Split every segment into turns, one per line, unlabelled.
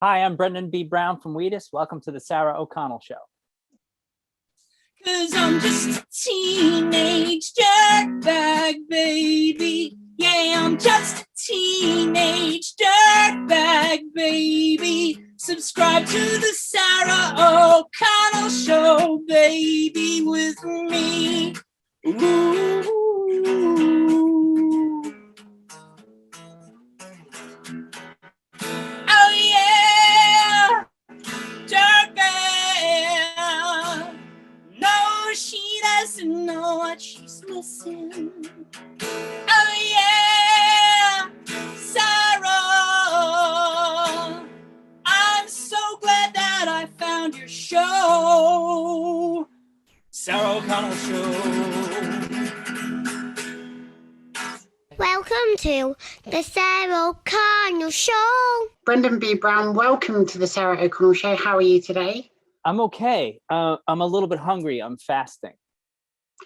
Hi, I'm Brendan B. Brown from Wheatus. Welcome to the Sarah O'Connell Show.
Cause I'm just a teenage dirtbag, baby. Yeah, I'm just a teenage dirtbag, baby. Subscribe to the Sarah O'Connell Show, baby, with me. Ooh. Oh yeah, dirtbag. No, she doesn't know what she's missing. Oh yeah, Sarah. I'm so glad that I found your show. Sarah O'Connell Show.
Welcome to the Sarah O'Connell Show.
Brendan B. Brown, welcome to the Sarah O'Connell Show. How are you today?
I'm okay. I'm a little bit hungry. I'm fasting.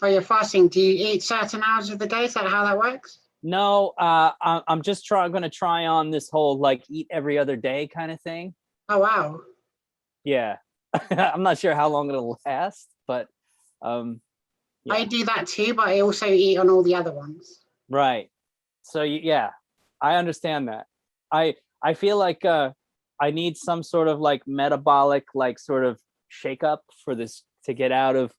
Oh, you're fasting. Do you eat certain hours of the day? Is that how that works?
No, I'm just going to try on this whole like eat every other day kind of thing.
Oh, wow.
Yeah. I'm not sure how long it'll last, but yeah.
I do that too, but I also eat on all the other ones.
Right. So yeah, I understand that. I feel like I need some sort of like metabolic like sort of shakeup for this to get out of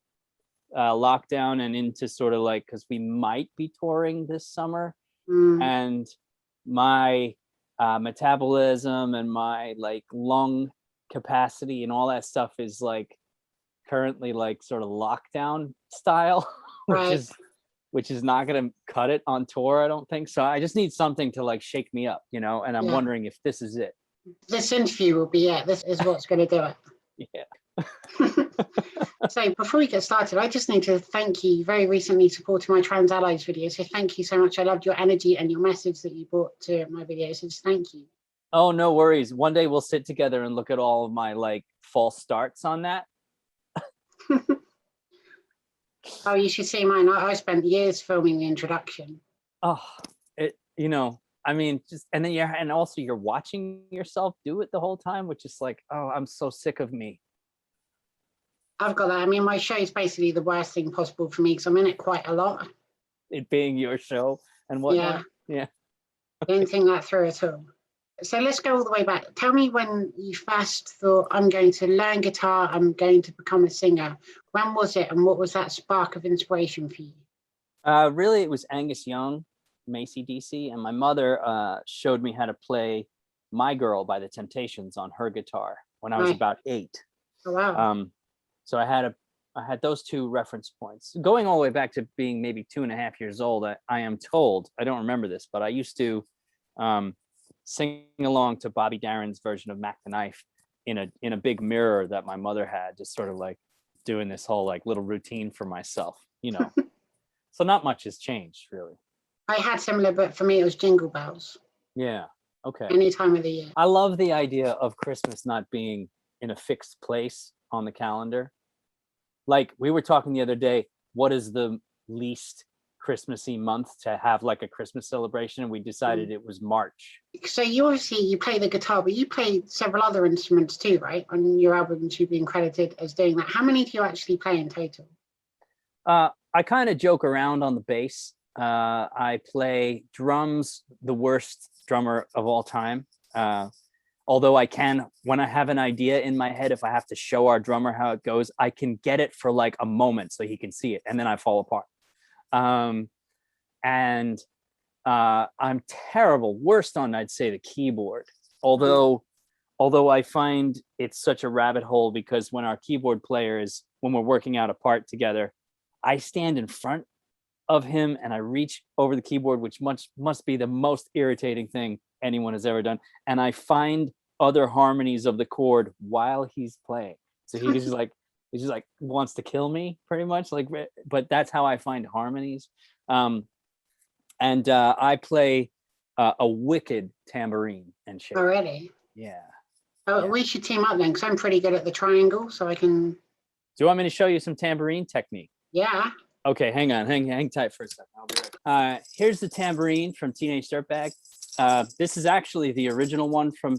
lockdown and into sort of like, because we might be touring this summer, and my metabolism and my like lung capacity and all that stuff is like currently like sort of lockdown style, which is not going to cut it on tour, I don't think. So I just need something to like shake me up, and I'm wondering if this is it.
This interview will be it. This is what's going to do it.
Yeah.
So before we get started, I just need to thank you. Very recently supported my Trans Allies video. So thank you so much. I loved your energy and your message that you brought to my videos. So just thank you.
Oh, no worries. One day we'll sit together and look at all of my like false starts on that.
Oh, you should see mine. I spent years filming the introduction.
Oh, I mean, just, and then and also you're watching yourself do it the whole time, which is like, oh, I'm so sick of me.
I've got that. I mean, my show is basically the worst thing possible for me because I'm in it quite a lot.
It being your show and whatnot. Yeah.
I didn't think that through at all. So let's go all the way back. Tell me when you first thought, I'm going to learn guitar, I'm going to become a singer. When was it, and what was that spark of inspiration for you?
Really, it was Angus Young, Macy DC, and my mother showed me how to play My Girl by the Temptations on her guitar when I was about 8.
Oh, wow.
So I had those two reference points. Going all the way back to being maybe 2.5 years old, I am told, I don't remember this, but I used to sing along to Bobby Darin's version of Mac the Knife in a big mirror that my mother had, just sort of like doing this whole like little routine for myself, So not much has changed, really.
I had similar, but for me it was Jingle Bells.
Yeah. Okay.
Any time of the year.
I love the idea of Christmas not being in a fixed place on the calendar. Like we were talking the other day, what is the least Christmassy month to have like a Christmas celebration? And we decided it was March. So
you play the guitar, but you play several other instruments too, right? On your albums, you've been credited as doing that. How many do you actually play in total?
I kind of joke around on the bass. I play drums, the worst drummer of all time. Although I can, when I have an idea in my head, if I have to show our drummer how it goes, I can get it for like a moment so he can see it, and then I fall apart. And I'm terrible, worst on, I'd say, the keyboard. Although I find it's such a rabbit hole, because when our keyboard player is, when we're working out a part together, I stand in front of him and I reach over the keyboard, which must be the most irritating thing anyone has ever done. And I find other harmonies of the chord while he's playing. So he just like wants to kill me pretty much, like, but that's how I find harmonies. And I play a wicked tambourine and shit.
Already?
Yeah.
Oh, yeah. We should team up then, because I'm pretty good at the triangle, so I can...
Do you want me to show you some tambourine technique?
Yeah.
Okay, hang on, hang tight for a second. I'll be right. Here's the tambourine from Teenage Dirtbag. This is actually the original one from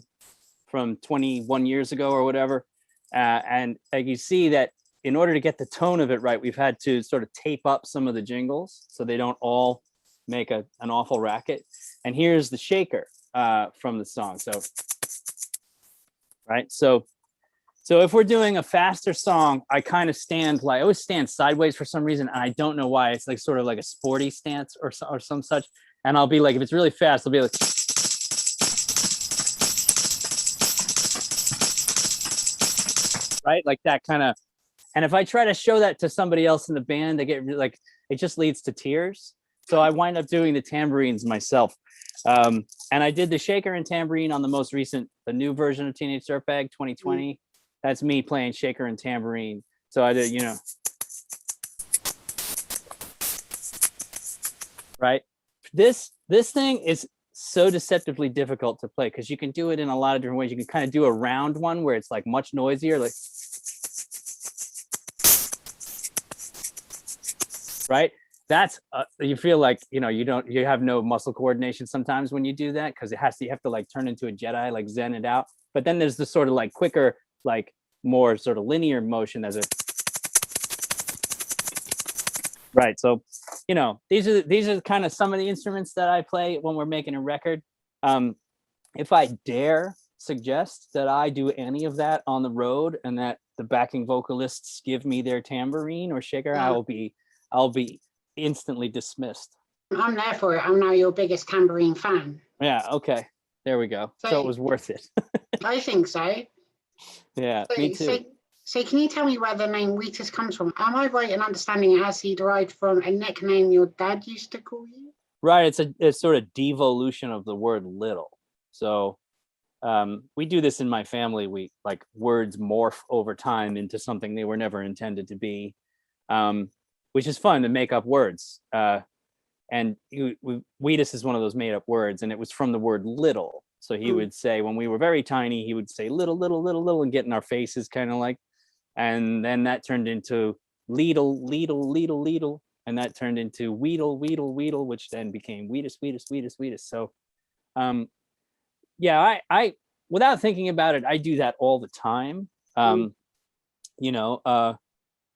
from 21 years ago or whatever. And you see that in order to get the tone of it right, we've had to sort of tape up some of the jingles so they don't all make an awful racket. And here's the shaker from the song. So, right. So if we're doing a faster song, I kind of I always stand sideways for some reason. And I don't know why. It's like sort of like a sporty stance or some such. And I'll be like, if it's really fast, I'll be like, right? Like that kind of, and if I try to show that to somebody else in the band, they get like, it just leads to tears. So I wind up doing the tambourines myself. And I did the shaker and tambourine on the new version of Teenage Dirtbag 2020. That's me playing shaker and tambourine. So I did, right? This thing is so deceptively difficult to play because you can do it in a lot of different ways. You can kind of do a round one where it's like much noisier, like, right? That's you feel like you have no muscle coordination sometimes when you do that because you have to like turn into a Jedi, like zen it out. But then there's the sort of like quicker, like more sort of linear motion as a right. So these are kind of some of the instruments that I play when we're making a record. If I dare suggest that I do any of that on the road and that the backing vocalists give me their tambourine or shaker, I'll be instantly dismissed.
I'm there for it. I'm now your biggest tambourine fan.
Yeah, okay. There we go. So it was worth it.
I think so.
Yeah, me too.
So can you tell me where the name Wheatus comes from? Am I right in understanding it has derived from a nickname your dad used to call you?
Right, it's sort of devolution of the word little. So we do this in my family. We like words morph over time into something they were never intended to be, which is fun to make up words. And Wheatus is one of those made up words, and it was from the word little. So he would say, when we were very tiny, he would say little, little, little, little, and get in our faces, kind of like, and then that turned into leedle, leedle, leedle, leedle, and that turned into wheedle, wheedle, wheedle, which then became Wheatus, Wheatus, Wheatus, Wheatus. So, yeah, I without thinking about it, I do that all the time.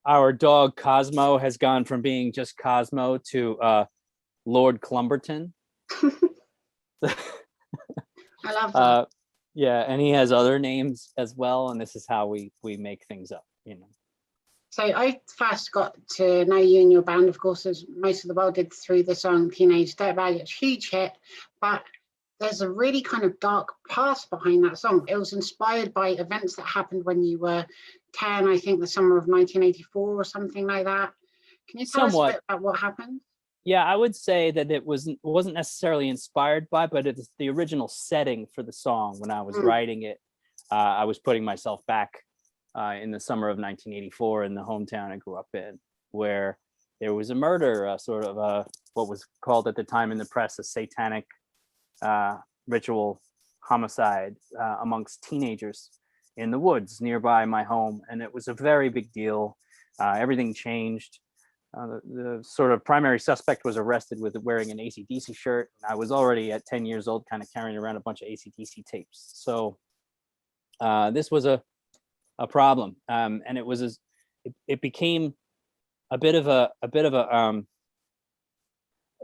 Our dog Cosmo has gone from being just Cosmo to Lord Clumberton.
I love that.
Yeah, and he has other names as well, and this is how we make things up,
So I first got to know you and your band, of course, as most of the world did, through the song Teenage Dirtbag. It's a huge hit, but there's a really kind of dark past behind that song. It was inspired by events that happened when you were 10, I think the summer of 1984 or something like that. Can you tell us a bit about what happened?
Yeah, I would say that it wasn't necessarily inspired by, but it's the original setting for the song. When I was writing it, I was putting myself back in the summer of 1984 in the hometown I grew up in, where there was a murder, sort of what was called at the time in the press a satanic ritual homicide amongst teenagers in the woods nearby my home. And it was a very big deal. Everything changed. The sort of primary suspect was arrested with wearing an AC/DC shirt. I was already at 10 years old, kind of carrying around a bunch of AC/DC tapes. So this was a problem, and it became a bit of an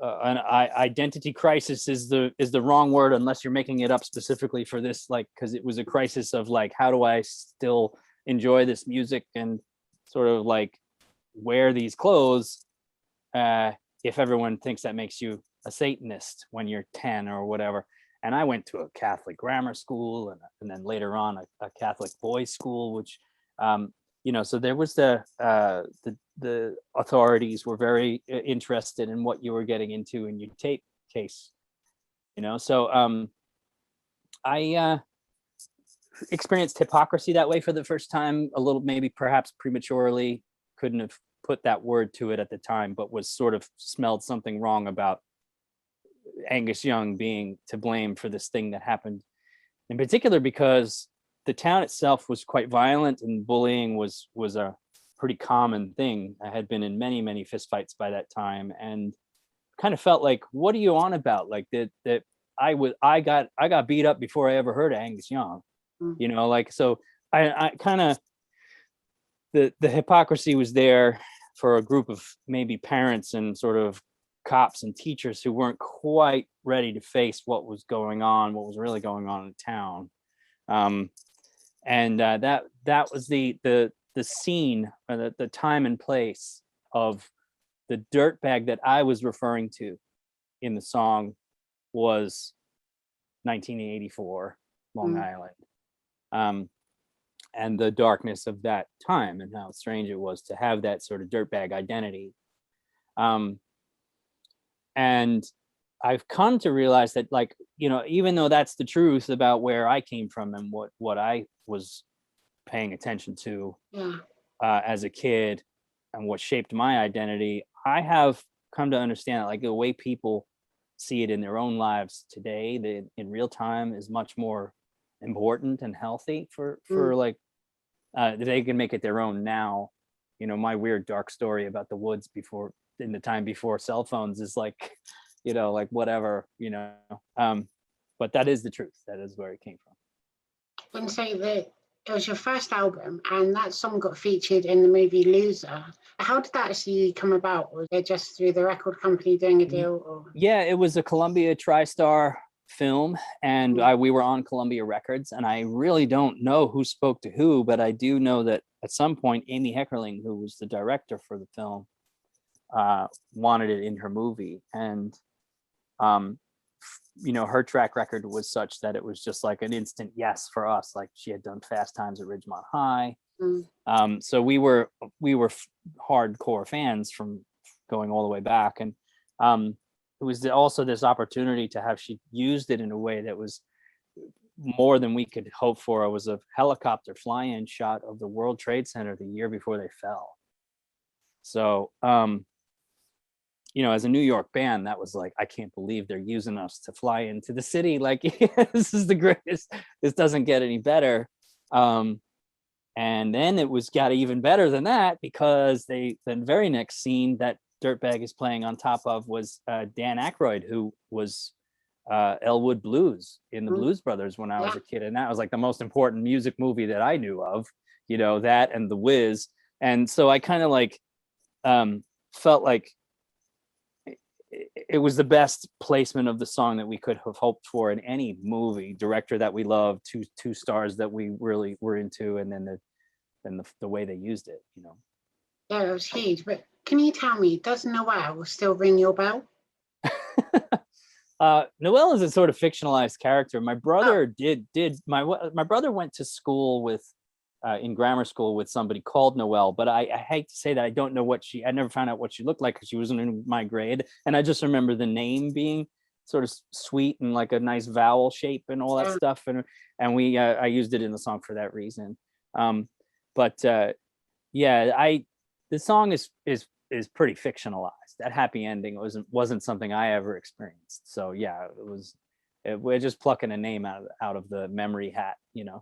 identity crisis. Is the wrong word unless you're making it up specifically for this, like, because it was a crisis of like, how do I still enjoy this music and sort of like wear these clothes if everyone thinks that makes you a Satanist when you're 10 or whatever. And I went to a Catholic grammar school and then later on a Catholic boys school, which so there was the authorities were very interested in what you were getting into in your tape case, so I experienced hypocrisy that way for the first time, a little, maybe perhaps prematurely. Couldn't have put that word to it at the time, but was sort of smelled something wrong about Angus Young being to blame for this thing that happened, in particular because the town itself was quite violent and bullying was a pretty common thing. I had been in many, many fistfights by that time and kind of felt like, what are you on about? Like that I got beat up before I ever heard of Angus Young. you know, like, so I kind of, the hypocrisy was there for a group of maybe parents and sort of cops and teachers who weren't quite ready to face what was going on, what was really going on in town. And that was the scene, the time and place of the dirtbag that I was referring to in the song was 1984 Long Island, and the darkness of that time and how strange it was to have that sort of dirtbag identity. And I've come to realize that, like, you know, even though that's the truth about where I came from and what I was paying attention to as a kid and what shaped my identity, I have come to understand that, like, the way people see it in their own lives today, that in real time is much more important and healthy for like they can make it their own now. You know, my weird dark story about the woods before, in the time before cell phones, is like, you know, like whatever, you know, but that is the truth. That is where it came from.
When say that it was your first album and that song got featured in the movie Loser, how did that actually come about? Was it just through the record company doing a deal? Or?
Yeah, it was a Columbia TriStar film, and we were on Columbia Records, and I really don't know who spoke to who, but I do know that at some point Amy Heckerling, who was the director for the film, wanted it in her movie, and you know, her track record was such that it was just like an instant yes for us. Like, she had done Fast Times at Ridgemont High, so we were hardcore fans from going all the way back, and it was also this opportunity to have she used it in a way that was more than we could hope for. It was a helicopter fly-in shot of the World Trade Center the year before they fell. So you know, as a New York band, that was like, I can't believe they're using us to fly into the city. Like, this is the greatest. This doesn't get any better. And then it got even better than that, because the very next scene that Dirtbag is playing on top of was Dan Aykroyd, who was Elwood Blues in the Blues Brothers when I was a kid. And that was like the most important music movie that I knew of, you know, that and The Wiz. And so I kind of like felt like it was the best placement of the song that we could have hoped for in any movie. Director that we love, two stars that we really were into, and then the way they used it, you know.
Yeah, it was huge. But can you tell me, does Noel still ring your bell?
Noel is a sort of fictionalized character. My brother my brother went to school with in grammar school with somebody called Noel, but I hate to say that I don't know I never found out what she looked like because she wasn't in my grade. And I just remember the name being sort of sweet and like a nice vowel shape and all that stuff. And I used it in the song for that reason. The song is pretty fictionalized. That happy ending wasn't something I ever experienced. So yeah, we're just plucking a name out of the memory hat, you know.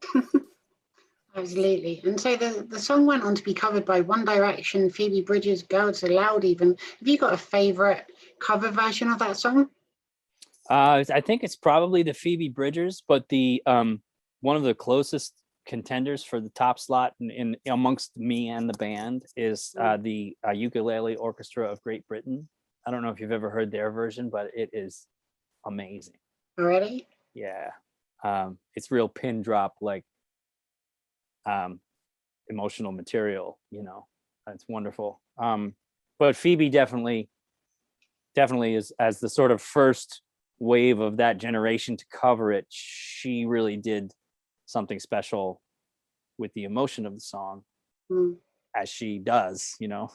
Absolutely. And so the song went on to be covered by One Direction, Phoebe Bridgers, Girls Aloud even. Have you got a favorite cover version of that song?
I think it's probably the Phoebe Bridgers, but the one of the closest contenders for the top slot in amongst me and the band is the Ukulele Orchestra of Great Britain. I don't know if you've ever heard their version, but it is amazing.
Already?
Yeah. It's real pin drop, like emotional material, you know. It's wonderful. But Phoebe definitely is, as the sort of first wave of that generation to cover it, she really did something special with the emotion of the song, as she does, you know.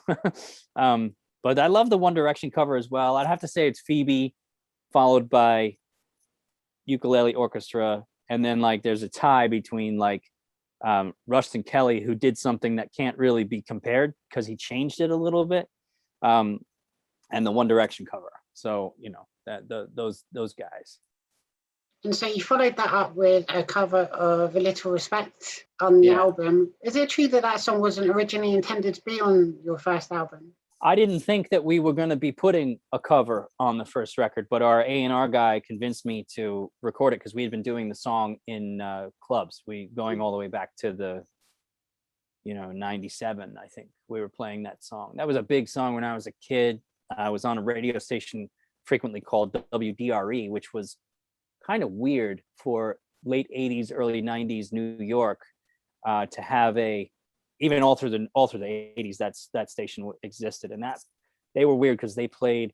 But I love the One Direction cover as well. I'd have to say it's Phoebe, followed by Ukulele Orchestra, and then like there's a tie between like Ruston Kelly, who did something that can't really be compared because he changed it a little bit, and the One Direction cover. So, you know, those guys.
And so you followed that up with a cover of A Little Respect on the album. Is it true that song wasn't originally intended to be on your first album?
I didn't think that we were going to be putting a cover on the first record, but our A&R guy convinced me to record it because we had been doing the song in clubs. We going all the way back to the, 97, I think we were playing that song. That was a big song when I was a kid. I was on a radio station frequently called WDRE, which was kind of weird for late 80s, early 90s New York to have even all through the 80s, that station existed, and that they were weird because they played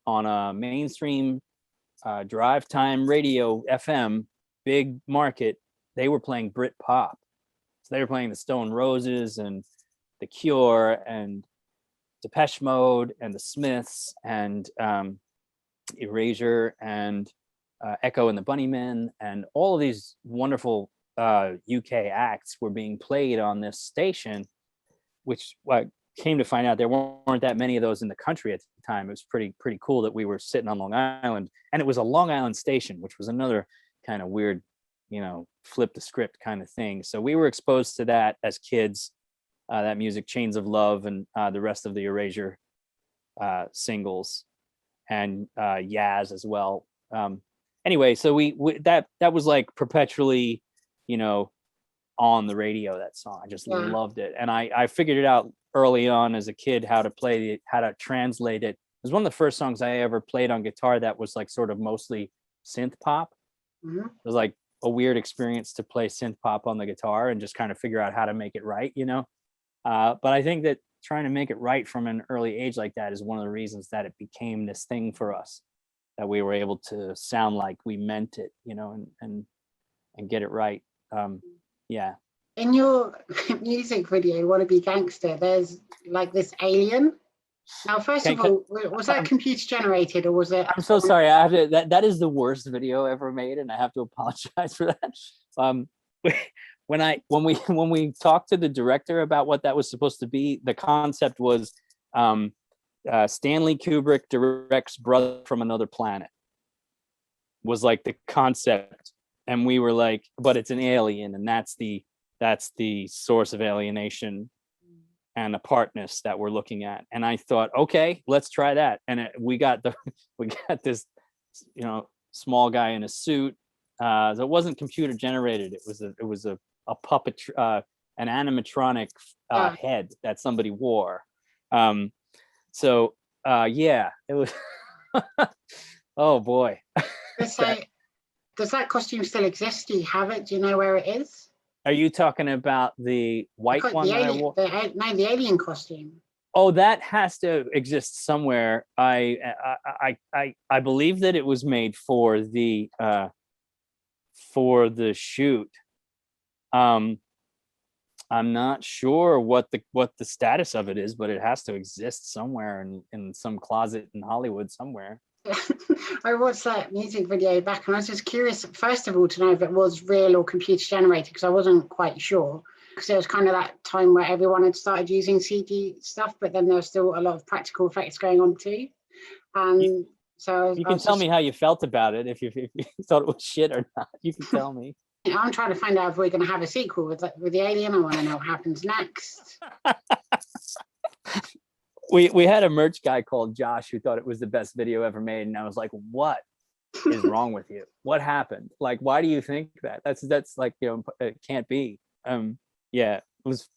on a mainstream drive time radio FM, big market. They were playing Brit pop, so they were playing the Stone Roses and the Cure and Depeche Mode and the Smiths and Erasure and Echo and the Bunnymen, and all of these wonderful UK acts were being played on this station, which came to find out there weren't that many of those in the country at the time. It was pretty cool that we were sitting on Long Island, and it was a Long Island station, which was another kind of weird, flip the script kind of thing. So we were exposed to that as kids, that music, Chains of Love, and the rest of the Erasure singles, and Yaz as well. Anyway, so we that was like perpetually, on the radio, that song. I just loved it. And I figured it out early on as a kid, how to translate it. It was one of the first songs I ever played on guitar that was like sort of mostly synth pop.
Mm-hmm.
It was like a weird experience to play synth pop on the guitar and just kind of figure out how to make it right, But I think that trying to make it right from an early age like that is one of the reasons that it became this thing for us, that we were able to sound like we meant it, and get it right. Yeah.
In your music video, "Wanna Be Gangster," there's like this alien. Now, first of all, was that computer generated, or was it?
I'm so sorry. I have to. That is the worst video ever made, and I have to apologize for that. When we talked to the director about what that was supposed to be, the concept was Stanley Kubrick directs Brother from Another Planet. Was like the concept, and we were like, but it's an alien, and that's the source of alienation and apartness that we're looking at. And I thought, okay, let's try that. And we got this, small guy in a suit. So it wasn't computer generated. It was a puppet, an animatronic head that somebody wore. So yeah, it was. Oh boy.
So, does that costume still exist? Do you have it? Do you know where it is?
Are you talking about the white one?
The alien costume.
Oh, that has to exist somewhere. I believe that it was made for the shoot. I'm not sure what the status of it is, but it has to exist somewhere in some closet in Hollywood somewhere.
I watched that music video back, and I was just curious, first of all, to know if it was real or computer generated, because I wasn't quite sure. Because it was kind of that time where everyone had started using CG stuff, but then there was still a lot of practical effects going on too. So
you can tell me how you felt about it. If you thought it was shit or not, you can tell me.
I'm trying to find out if we're going to have a sequel with the alien. I want to know what happens next.
We had a merch guy called Josh who thought it was the best video ever made, and I was like, "What is wrong with you? What happened? Like, why do you think that? That's like, it can't be." Yeah, it was.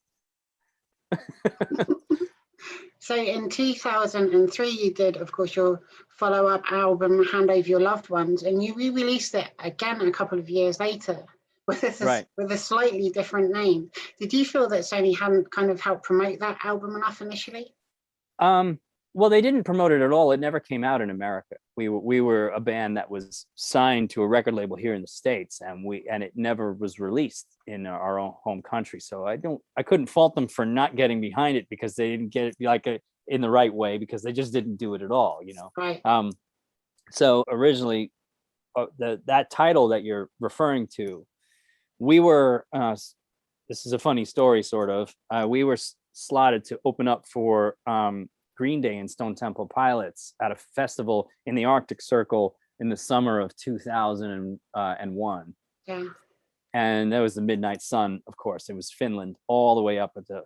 So in 2003, you did, of course, your follow-up album, Hand Over Your Loved Ones, and you re-released it again a couple of years later with a slightly different name. Did you feel that Sony hadn't kind of helped promote that album enough initially?
Well, they didn't promote it at all. It never came out in America. We were a band that was signed to a record label here in the States, and it never was released in our own home country. So I couldn't fault them for not getting behind it, because they didn't get it in the right way, because they just didn't do it at all,
Right.
So originally, that title that you're referring to, we were. This is a funny story, sort of. We were slotted to open up for Green Day and Stone Temple Pilots at a festival in the Arctic Circle in the summer of 2001.
Yeah.
And that was the Midnight Sun, of course. It was Finland, all the way up at the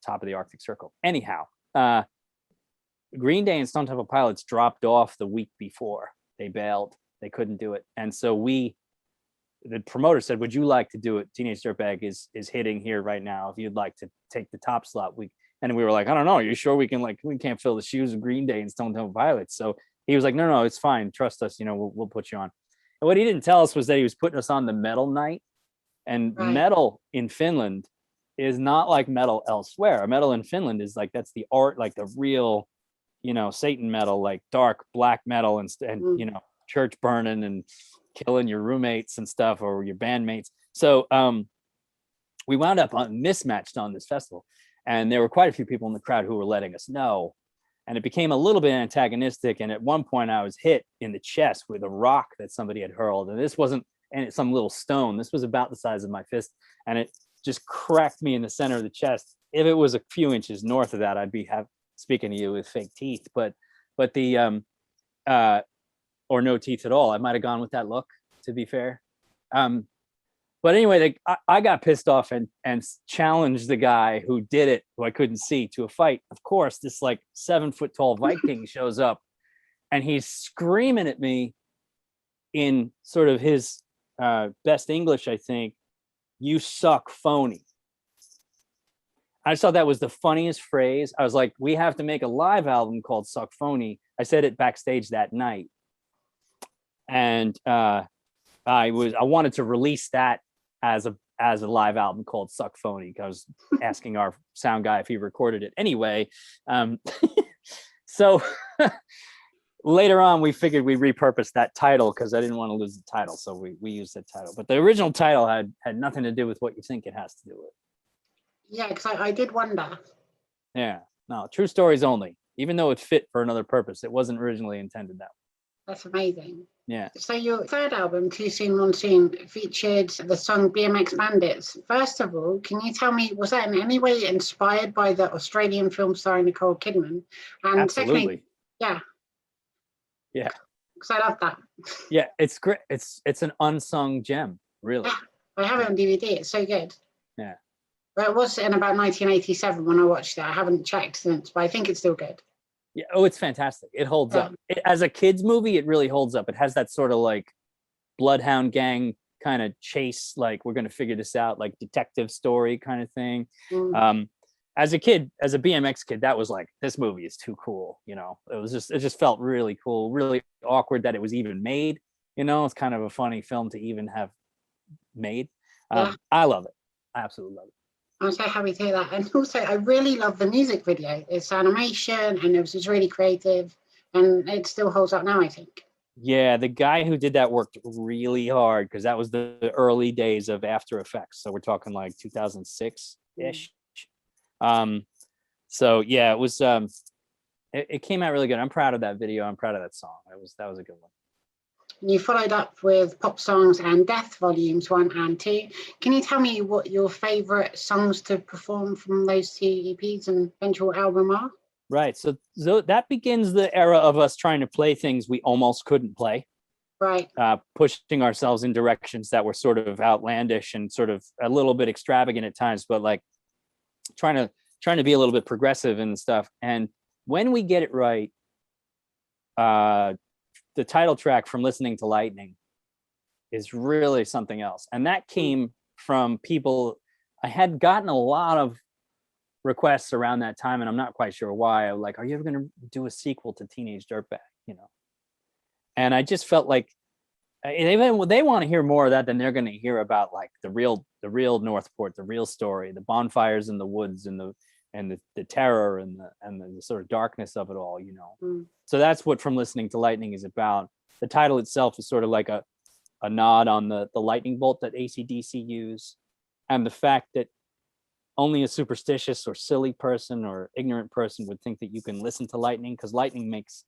top of the Arctic Circle. Anyhow, Green Day and Stone Temple Pilots dropped off the week before. They bailed. They couldn't do it. And so the promoter said, would you like to do it? Teenage Dirtbag is hitting here right now. If you'd like to take the top slot, and we were like, I don't know. Are you sure we can't fill the shoes of Green Day and Stone Temple Pilots? So he was like, no, it's fine. Trust us. We'll put you on. And what he didn't tell us was that he was putting us on the metal night. And metal in Finland is not like metal elsewhere. Metal in Finland is like, that's the art, like the real, Satan metal, like dark black metal and church burning and killing your roommates and stuff, or your bandmates. So we wound up mismatched on this festival, and there were quite a few people in the crowd who were letting us know, and it became a little bit antagonistic. And at one point I was hit in the chest with a rock that somebody had hurled, and this wasn't some little stone. This was about the size of my fist, and it just cracked me in the center of the chest. If it was a few inches north of that, I'd be speaking to you with fake teeth, but the or no teeth at all. I might have gone with that look, to be fair. But anyway, I got pissed off and challenged the guy who did it, who I couldn't see, to a fight. Of course, this like 7-foot tall Viking shows up, and he's screaming at me in sort of his best English, I think, "You suck, phony." I just thought that was the funniest phrase. I was like, we have to make a live album called Suck Phony. I said it backstage that night. And I wanted to release that as a live album called Suck Phony. I was asking our sound guy if he recorded it anyway. So later on, we figured we'd repurpose that title because I didn't want to lose the title. So we used that title. But the original title had nothing to do with what you think it has to do with.
Yeah, because I did wonder.
Yeah, no, true stories only. Even though it fit for another purpose, it wasn't originally intended that way.
That's amazing.
Yeah.
So your third album, Too Soon Monsoon, featured the song BMX Bandits. First of all, can you tell me, was that in any way inspired by the Australian film starring Nicole Kidman? And
absolutely.
Secondly, yeah.
Yeah.
Because I love that.
Yeah, it's great. It's an unsung gem, really.
Yeah, I have it on DVD. It's so good.
Yeah.
But it was in about 1987 when I watched it. I haven't checked since, but I think it's still good.
Yeah. Oh, it's fantastic. It holds up. As a kid's movie, it really holds up. It has that sort of like Bloodhound Gang kind of chase, like we're going to figure this out, like detective story kind of thing. As a kid, as a BMX kid, that was like, this movie is too cool. It just felt really cool, really awkward that it was even made. It's kind of a funny film to even have made. I love it. I absolutely love it.
I'm so happy to hear that. And also, I really love the music video. It's animation, and it was just really creative, and it still holds up now, I think.
Yeah, the guy who did that worked really hard because that was the early days of After Effects. So we're talking like 2006-ish. So yeah, it was. It came out really good. I'm proud of that video. I'm proud of that song. That was a good one.
You followed up with Pop Songs and Death Volumes 1 and 2. Can you tell me what your favourite songs to perform from those two EPs and eventual album are?
Right. So that begins the era of us trying to play things we almost couldn't play.
Right.
Pushing ourselves in directions that were sort of outlandish and sort of a little bit extravagant at times, but like trying to be a little bit progressive and stuff. And when we get it right, the title track from Listening to Lightning is really something else. And that came from people. I had gotten a lot of requests around that time, and I'm not quite sure why. I was like, are you ever going to do a sequel to Teenage Dirtbag? And I just felt like they want to hear more of that than they're going to hear about like the real Northport, the real story, the bonfires in the woods and the terror and the sort of darkness of it all, So that's what From Listening to Lightning is about. The title itself is sort of like a nod on the lightning bolt that AC/DC use, and the fact that only a superstitious or silly person or ignorant person would think that you can listen to lightning, because lightning makes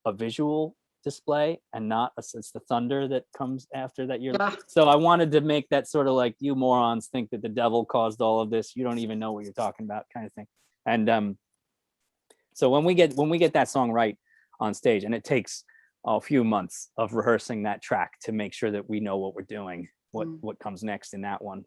a visual display and not it's the thunder that comes after that. So I wanted to make that sort of like, you morons think that the devil caused all of this, you don't even know what you're talking about kind of thing. And so when we get that song right on stage, and it takes a few months of rehearsing that track to make sure that we know what we're doing, what comes next in that one.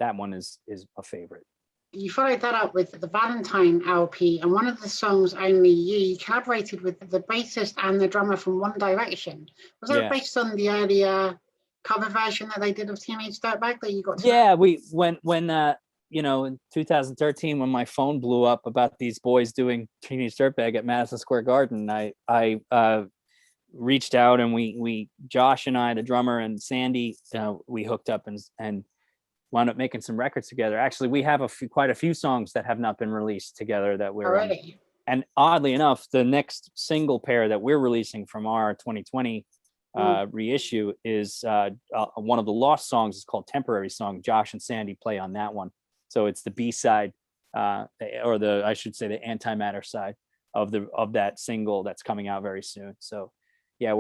That one is a favorite.
you followed that up with the Valentine LP, and one of the songs, Only You collaborated with the bassist and the drummer from One Direction. Was that based on the earlier cover version that they did of Teenage Dirtbag that you got to
know? We when you know, in 2013, when my phone blew up about these boys doing Teenage Dirtbag at Madison Square Garden, I reached out, and we Josh and I, the drummer, and Sandy, we hooked up and wound up making some records together. Actually, we have quite a few songs that have not been released together that we're
already.
And oddly enough, the next single pair that we're releasing from our 2020 reissue is one of the lost songs. Is called Temporary Song. Josh and Sandy play on that one. So it's the B-side, or I should say the antimatter side of that single that's coming out very soon. So yeah,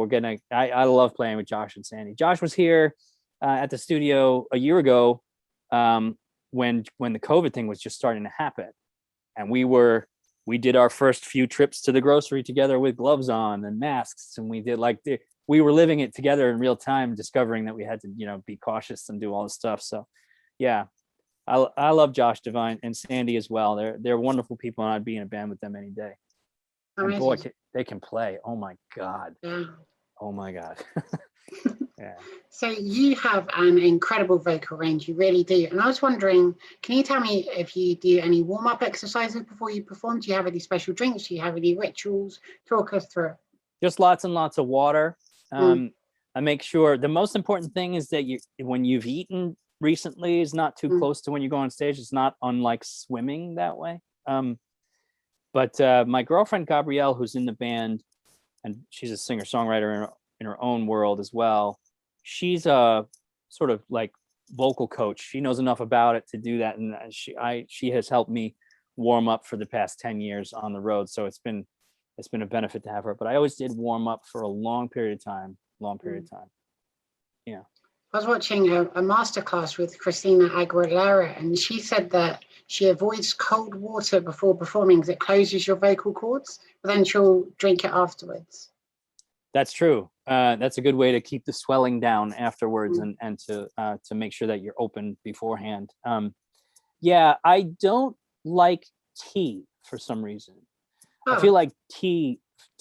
I love playing with Josh and Sandy. Josh was here at the studio a year ago, when the COVID thing was just starting to happen, and we did our first few trips to the grocery together with gloves on and masks, and we did we were living it together in real time, discovering that we had to, you know, be cautious and do all this stuff. So yeah, I love Josh Devine and Sandy as well. They're wonderful people, and I'd be in a band with them any day. And boy, they can play. Oh my God.
Yeah.
Oh my God. Yeah.
So you have an incredible vocal range, you really do. And I was wondering, can you tell me if you do any warm-up exercises before you perform? Do you have any special drinks? Do you have any rituals? Talk us through it.
Just lots and lots of water. I make sure the most important thing is that when you've eaten recently is not too close to when you go on stage. It's not unlike swimming that way. But my girlfriend Gabrielle, who's in the band, and she's a singer-songwriter in her own world as well. She's a sort of like vocal coach. She knows enough about it to do that, and she has helped me warm up for the past 10 years on the road. So it's been a benefit to have her. But I always did warm up for a long period of time. Yeah.
I was watching a masterclass with Christina Aguilera, and she said that she avoids cold water before performing because it closes your vocal cords, but then she'll drink it afterwards.
That's true. That's a good way to keep the swelling down afterwards, and to make sure that you're open beforehand. Yeah, I don't like tea for some reason. I feel like tea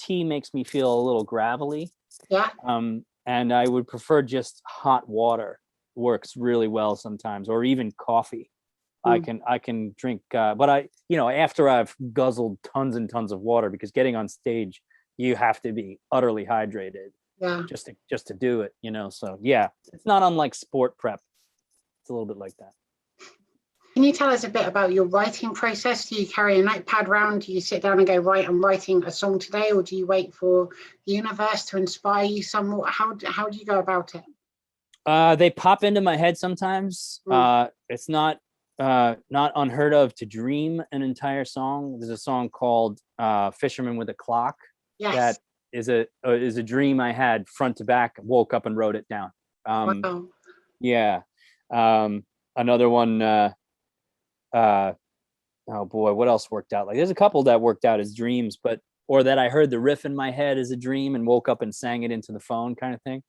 makes me feel a little gravelly.
Yeah.
And I would prefer just hot water. Works really well sometimes, or even coffee. I can drink, but after I've guzzled tons and tons of water, because getting on stage, you have to be utterly hydrated.
Yeah.
Just to do it, So yeah, it's not unlike sport prep. It's a little bit like that.
Can you tell us a bit about your writing process? Do you carry a notepad around? Do you sit down and go, right, I'm writing a song today, or do you wait for the universe to inspire you somewhat? How do you go about it?
They pop into my head sometimes. It's not unheard of to dream an entire song. There's a song called "Fisherman with a Clock."
Yes.
That is a dream I had front to back. Woke up and wrote it down.
Wow.
Yeah. Another one. Oh boy, what else worked out? Like, there's a couple that worked out as dreams, or that I heard the riff in my head as a dream and woke up and sang it into the phone, kind of thing.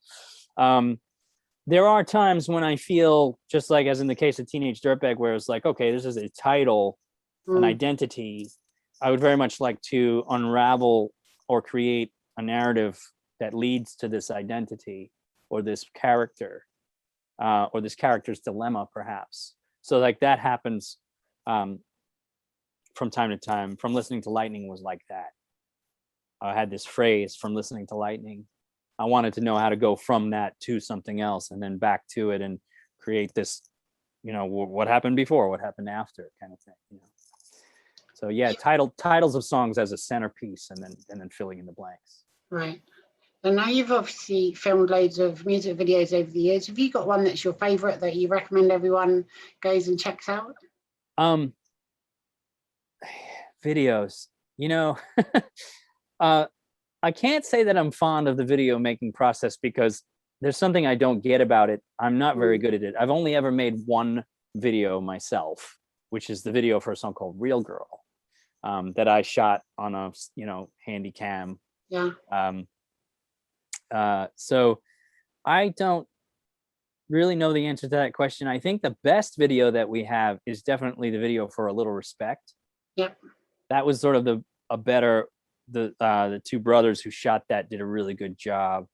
There are times when I feel, just like as in the case of Teenage Dirtbag, where it's like, okay, this is a title, an identity. I would very much like to unravel or create a narrative that leads to this identity, or this character, or this character's dilemma, perhaps. So like that happens from time to time. From Listening to Lightning was like that. I had this phrase, from listening to lightning. I wanted to know how to go from that to something else, and then back to it, and create this, what happened before, what happened after, kind of thing. So yeah, titles of songs as a centerpiece, and then filling in the blanks.
Right. And now you've obviously filmed loads of music videos over the years. Have you got one that's your favorite that you recommend everyone goes and checks out?
Videos, I can't say that I'm fond of the video making process, because there's something I don't get about it. I'm not very good at it. I've only ever made one video myself, which is the video for a song called Real Girl, that I shot on a handy cam.
Yeah.
So I don't really know the answer to that question. I think the best video that we have is definitely the video for A Little Respect.
Yep.
That was sort of the two brothers who shot that did a really good job,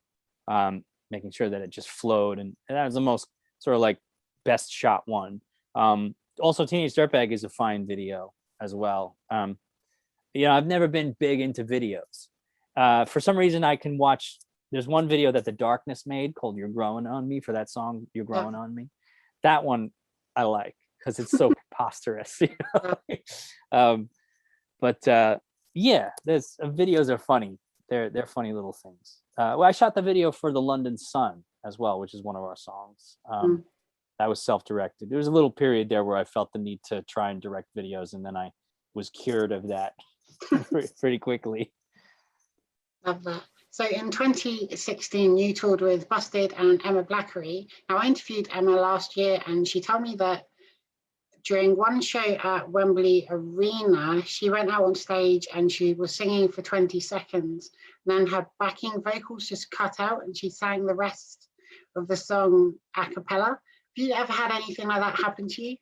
making sure that it just flowed, and that was the most sort of like best shot one. Also, Teenage Dirtbag is a fine video as well. You know, I've never been big into videos. For some reason, I can watch. There's one video that The Darkness made called "You're Growing on Me" for that song "You're Growing on Me." That one I like because it's so preposterous. You know? Yeah, there's videos are funny. They're funny little things. Well, I shot the video for The London Sun as well, which is one of our songs. That was self-directed. There was a little period there where I felt the need to try and direct videos, and then I was cured of that pretty quickly.
Love that. So in 2016, you toured with Busted and Emma Blackery. Now, I interviewed Emma last year, and she told me that during one show at Wembley Arena, she went out on stage and she was singing for 20 seconds. And then her backing vocals just cut out, and she sang the rest of the song a cappella. Have you ever had anything like that happen to you?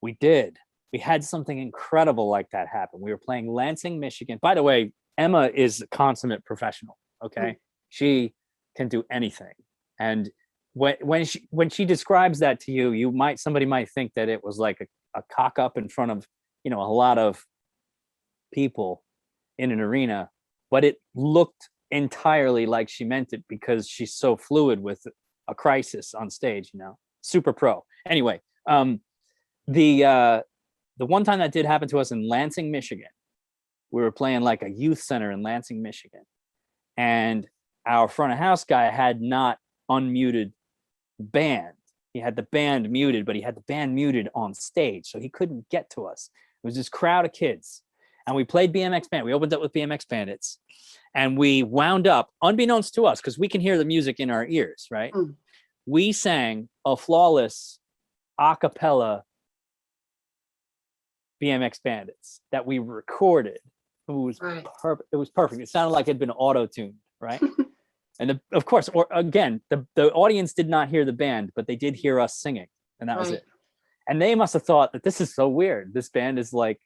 We did. We had something incredible like that happen. We were playing Lansing, Michigan. By the way, Emma is a consummate professional. Okay, she can do anything. And when she describes that to you, somebody might think that it was like a cock up in front of, you know, a lot of people in an arena, but it looked entirely like she meant it because she's so fluid with a crisis on stage. You know, super pro. Anyway, the one time that did happen to us in Lansing, Michigan, we were playing like a youth center in Lansing, Michigan, and our front of house guy had not unmuted band. He had the band muted, but he had the band muted on stage, so he couldn't get to us. It was this crowd of kids, and we played BMX Bandit. We opened up with BMX Bandits, and we wound up, unbeknownst to us, because we can hear the music in our ears, right? We sang a flawless a cappella BMX Bandits that we recorded. It was perfect. It was perfect. It sounded like it had been auto-tuned, right? And of course, the audience did not hear the band, but they did hear us singing, and that was it. And they must have thought that this is so weird. This band is like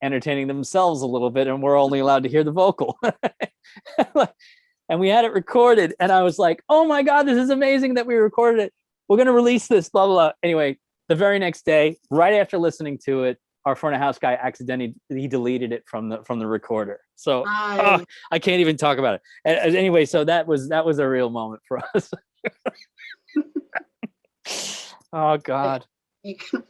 entertaining themselves a little bit, and we're only allowed to hear the vocal. And we had it recorded, and I was like, "Oh my God, this is amazing that we recorded it. We're gonna release this." Blah blah blah. Anyway, the very next day, right after listening to it, our front of house guy accidentally deleted it from the recorder. So I can't even talk about it. And anyway, so that was a real moment for us. Oh God.
You can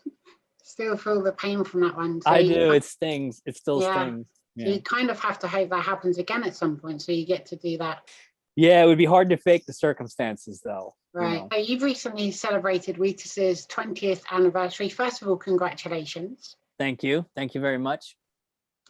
still feel the pain from that one. So
I do. It stings. It still stings.
Yeah. So you kind of have to hope that happens again at some point, so you get to do that.
Yeah, it would be hard to fake the circumstances, though.
Right.
You know?
So you've recently celebrated Wheatus's 20th anniversary. First of all, congratulations.
Thank you. Thank you very much.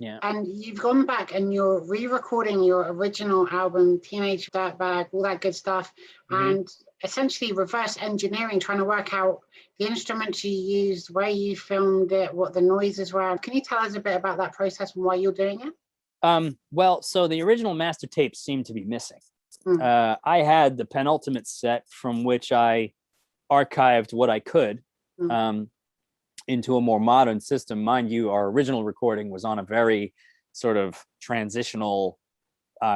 Yeah.
And you've gone back and you're re-recording your original album, Teenage Dirtbag, all that good stuff, and essentially reverse engineering, trying to work out the instruments you used, where you filmed it, what the noises were. Can you tell us a bit about that process and why you're doing it?
Well, so the original master tapes seem to be missing. I had the penultimate set from which I archived what I could into a more modern system. Mind you, our original recording was on a very sort of transitional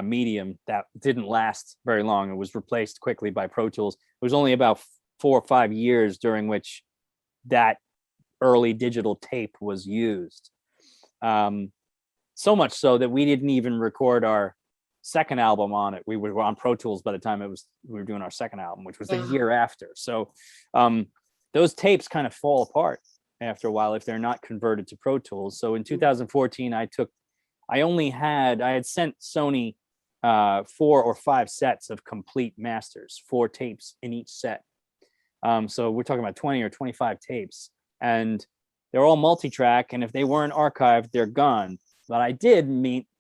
medium that didn't last very long. It was replaced quickly by Pro Tools. It was only about 4 or 5 years during which that early digital tape was used. So much so that we didn't even record our second album on it. We were on Pro Tools by the time we were doing our second album, which was the year after. So those tapes kind of fall apart after a while if they're not converted to Pro Tools. So in 2014, I had sent Sony 4 or 5 sets of complete masters, 4 tapes in each set. So we're talking about 20 or 25 tapes, and they're all multi-track, and if they weren't archived, they're gone. But I did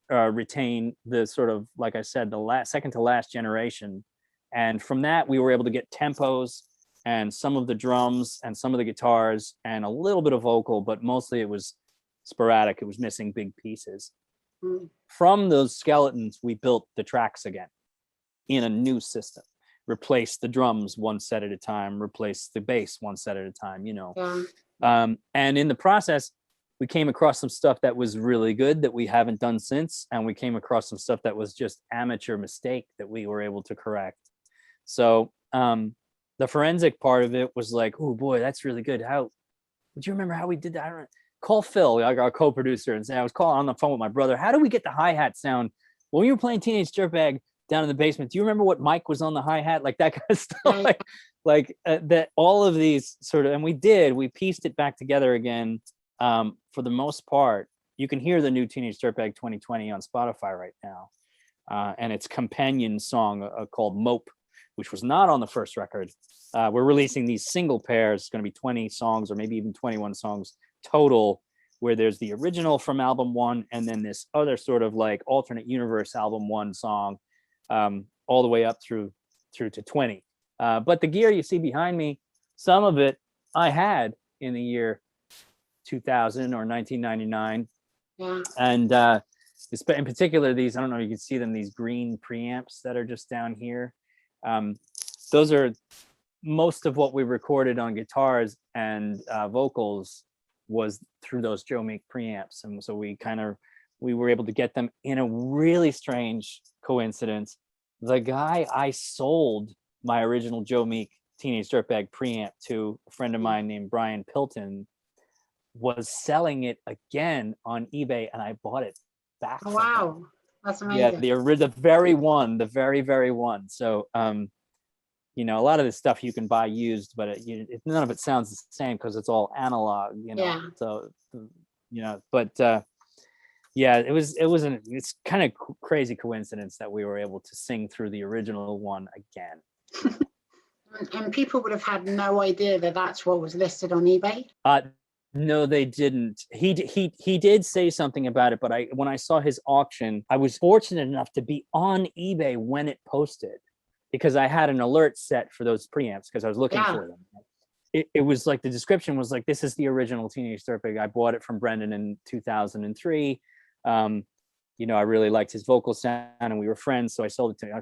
retain the sort of, like I said, the second to last generation. And from that, we were able to get tempos and some of the drums and some of the guitars and a little bit of vocal, but mostly it was sporadic. It was missing big pieces. From those skeletons, we built the tracks again in a new system. replace the drums one set at a time, replace the bass one set at a time, you know.
Yeah.
And in the process, we came across some stuff that was really good that we haven't done since, and we came across some stuff that was just amateur mistake that we were able to correct. So the forensic part of it was like, oh boy, that's really good. How would you remember how we did that? I don't know. Call Phil, our co-producer, and say I was calling on the phone with my brother. How do we get the hi-hat sound when we were playing Teenage Dirtbag down in the basement? Do you remember what mic was on the hi-hat? Like that kind of stuff. That all of these sort of, and we pieced it back together again. For the most part, you can hear the new Teenage Dirtbag 2020 on Spotify right now, and its companion song called Mope, which was not on the first record. We're releasing these single pairs. It's going to be 20 songs or maybe even 21 songs total, where there's the original from album 1 and then this other sort of like alternate universe album 1 song, all the way up through to 20. But the gear you see behind me, some of it I had in the year 2000 or 1999.
Yeah.
And in particular, these, I don't know if you can see them, these green preamps that are just down here. Those are most of what we recorded on guitars and vocals was through those Joe Meek preamps. And so we were able to get them in a really strange coincidence. The guy I sold my original Joe Meek Teenage Dirtbag preamp to, a friend of mine named Brian Pilton, was selling it again on eBay, and I bought it back.
Oh, wow, that's amazing.
Yeah, the very one, the very one. So you know, a lot of this stuff you can buy used, but none of it sounds the same because it's all analog, you know.
Yeah.
So you know, but yeah, it's kind of crazy coincidence that we were able to sing through the original one again.
And people would have had no idea that that's what was listed on eBay.
No, they didn't. He did say something about it, but when I saw his auction, I was fortunate enough to be on eBay when it posted, because I had an alert set for those preamps because I was looking for them. It was like the description was like, this is the original Teenage Dirtbag. I bought it from Brendan in 2003. You know, I really liked his vocal sound and we were friends, so I sold it to him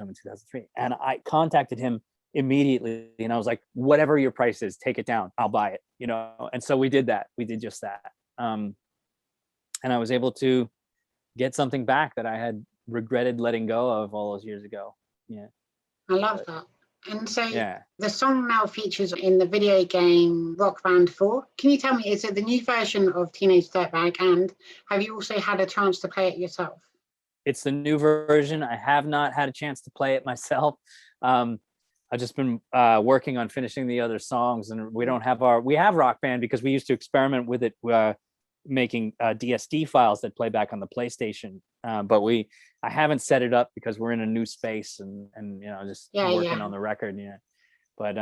in 2003. And I contacted him immediately and I was like, whatever your price is, take it down, I'll buy it, you know. And so we did that. We did just that. And I was able to get something back that I had regretted letting go of all those years ago. Yeah.
I love that. And so
yeah,
the song now features in the video game Rock Band 4. Can you tell me, is it the new version of Teenage Dirtbag, and have you also had a chance to play it yourself?
it's the new version. I have not had a chance to play it myself. I've just been working on finishing the other songs, and we have Rock Band because we used to experiment with it, making DSD files that play back on the PlayStation. But I haven't set it up because we're in a new space and you know, just working on the record. Yeah. But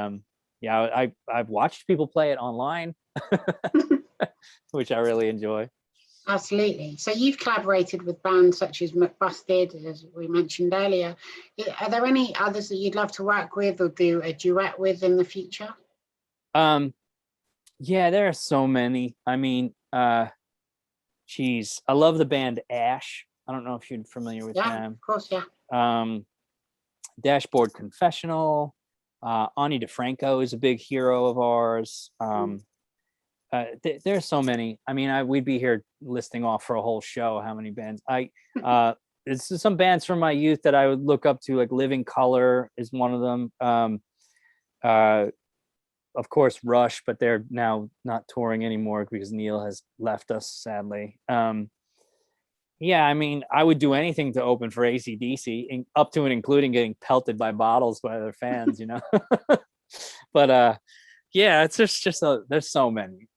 yeah, I've watched people play it online, which I really enjoy.
Absolutely. So you've collaborated with bands such as McBusted, as we mentioned earlier. Are there any others that you'd love to work with or do a duet with in the future?
Yeah, there are so many. I mean, geez, I love the band Ash. I don't know if you're familiar with them.
Yeah, of course, yeah.
Dashboard Confessional. Ani DeFranco is a big hero of ours. There's so many. I mean, we'd be here listing off for a whole show how many bands. It's some bands from my youth that I would look up to, like Living Color is one of them. Of course, Rush, but they're now not touring anymore because Neil has left us, sadly. Yeah, I mean, I would do anything to open for AC/DC, up to and including getting pelted by bottles by other fans, you know. But yeah, it's just there's so many.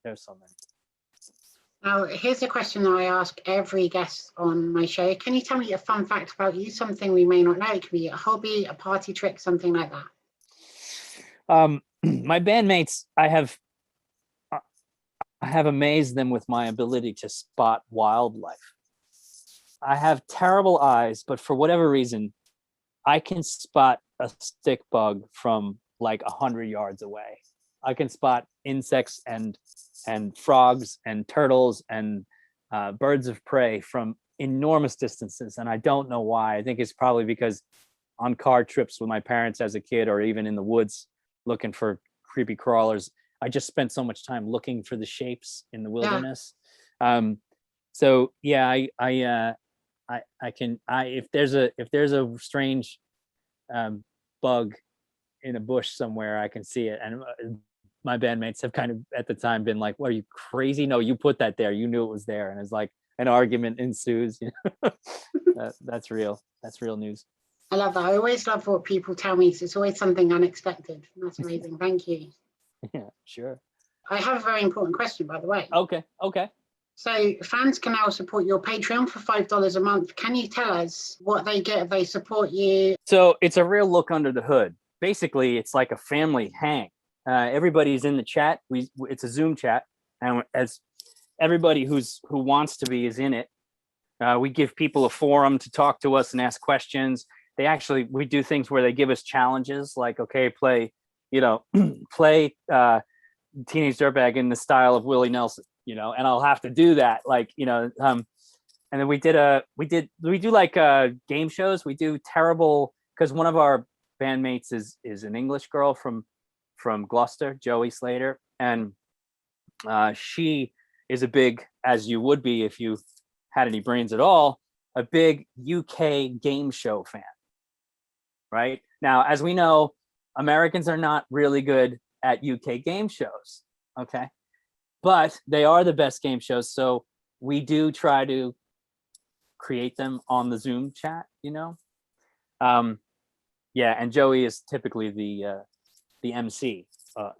Now, here's a question that I ask every guest on my show. Can you tell me a fun fact about you? Something we may not know. It could be a hobby, a party trick, something like that.
My bandmates, I have amazed them with my ability to spot wildlife. I have terrible eyes, but for whatever reason, I can spot a stick bug from like 100 yards away. I can spot insects and frogs and turtles and birds of prey from enormous distances, and I don't know why. I think it's probably because on car trips with my parents as a kid, or even in the woods looking for creepy crawlers. I just spent so much time looking for the shapes in the wilderness. So yeah, if there's a strange bug in a bush somewhere, I can see it. And my bandmates have kind of at the time been like, "What, are you crazy? No, you put that there. You knew it was there." And it's like an argument ensues. That's real. That's real news.
I love that. I always love what people tell me. So it's always something unexpected. That's amazing. Thank you.
Yeah, sure.
I have a very important question, by the way.
Okay.
So fans can now support your Patreon for $5 a month. Can you tell us what they get if they support you?
So it's a real look under the hood. Basically, it's like a family hang. Everybody's in the chat. It's a Zoom chat, and as everybody who wants to be is in it. We give people a forum to talk to us and ask questions. We do things where they give us challenges, like, okay, play Teenage Dirtbag in the style of Willie Nelson, and I'll have to do that, and then we do like game shows. We do terrible, because one of our bandmates is an English girl from Gloucester, Joey Slater, and she is a big, as you would be if you had any brains at all, a big UK game show fan. Right now, as we know, Americans are not really good at UK game shows. Okay, but they are the best game shows, so we do try to create them on the Zoom chat. Yeah, and Joey is typically the MC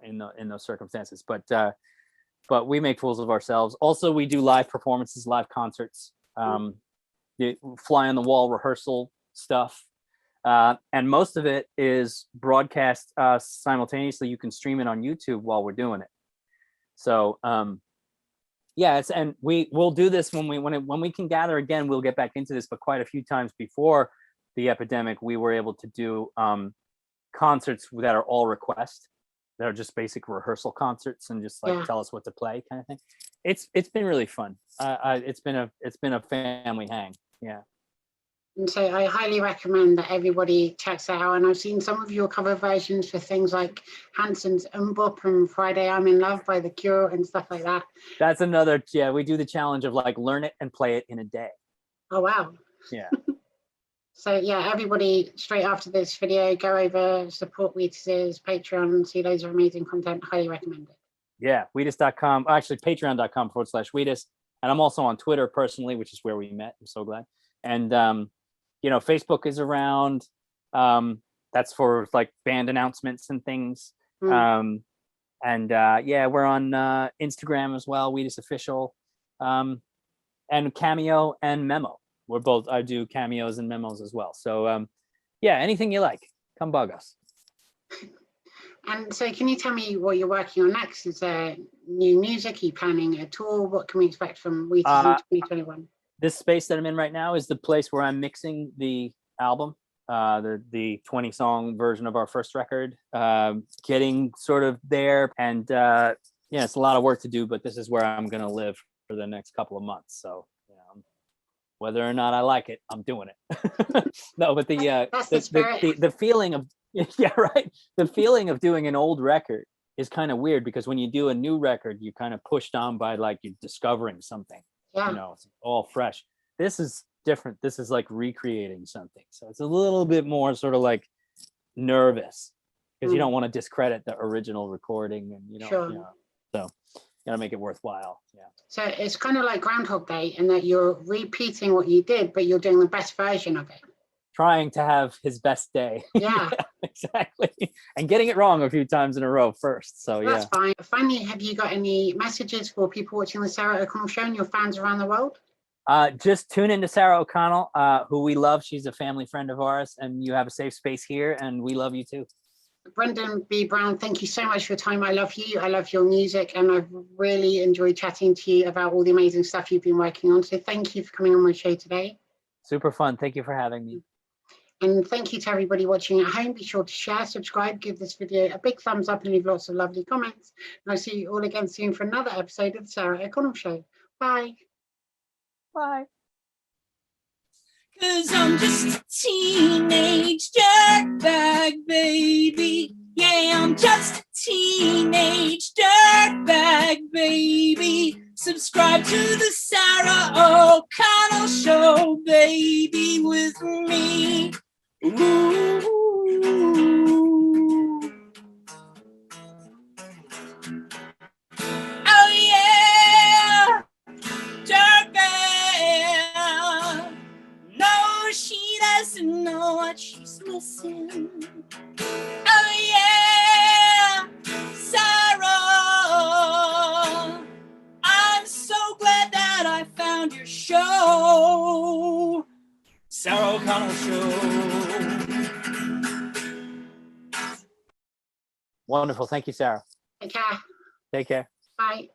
in those circumstances, but we make fools of ourselves. Also, we do live performances, live concerts, the fly on the wall rehearsal stuff, and most of it is broadcast simultaneously. You can stream it on YouTube while we're doing it. So yeah, and we'll do this when we can gather again. We'll get back into this, but quite a few times before the epidemic, we were able to do concerts that are all request. They're just basic rehearsal concerts and just like tell us what to play kind of thing. It's been really fun. It's been a family hang. Yeah.
And so I highly recommend that everybody checks that out. And I've seen some of your cover versions for things like Hanson's Mbop and Friday I'm in Love by The Cure and stuff like that.
That's another, we do the challenge of like learn it and play it in a day.
Oh, wow.
Yeah.
So yeah, everybody straight after this video, go over, support Wheatus's Patreon, see loads of amazing content. Highly recommend it.
Yeah, Wheatus.com, actually patreon.com/Wheatus. And I'm also on Twitter personally, which is where we met. I'm so glad. And Facebook is around. That's for like band announcements and things. And we're on Instagram as well, Wheatus Official, and Cameo and Memo. I do cameos and memos as well. So anything you like, come bug us.
And so can you tell me what you're working on next? Is there new music? Are you planning a tour? What can we expect from Wheatus in 2021?
This space that I'm in right now is the place where I'm mixing the album, the 20-song version of our first record, getting sort of there. And it's a lot of work to do, but this is where I'm going to live for the next couple of months. So whether or not I like it, I'm doing it. No, but the feeling of the feeling of doing an old record is kind of weird, because when you do a new record, you're kind of pushed on by like you're discovering something. It's all fresh. This is different. This is like recreating something, so it's a little bit more sort of like nervous, because you don't want to discredit the original recording, and so you gotta make it worthwhile. Yeah.
So it's kind of like Groundhog Day in that you're repeating what you did, but you're doing the best version of it.
Trying to have his best day.
Yeah.
Exactly. And getting it wrong a few times in a row first. So
that's fine. Finally, have you got any messages for people watching the Sarah O'Connell Show and your fans around the world?
Just tune into Sarah O'Connell, who we love. She's a family friend of ours, and you have a safe space here, and we love you too.
Brendan B. Brown, thank you so much for your time. I love you. I love your music, and I've really enjoyed chatting to you about all the amazing stuff you've been working on. So thank you for coming on my show today. Super fun. Thank you for having me. And thank you to everybody watching at home. Be sure to share, subscribe, give this video a big thumbs up, and leave lots of lovely comments. And I'll see you all again soon for another episode of the Sarah O'Connell Show. Bye. Bye.
'Cause I'm just a teenage dirtbag, baby. Yeah, I'm just a teenage dirtbag, baby. Subscribe to the Sarah O'Connell Show, baby, with me. Ooh. Oh yeah, dirtbag. No, she doesn't know what she's missing. Oh yeah, Sarah. I'm so glad that I found your show. Sarah O'Connell Show.
Wonderful. Thank you, Sarah.
Take care.
Take care.
Bye.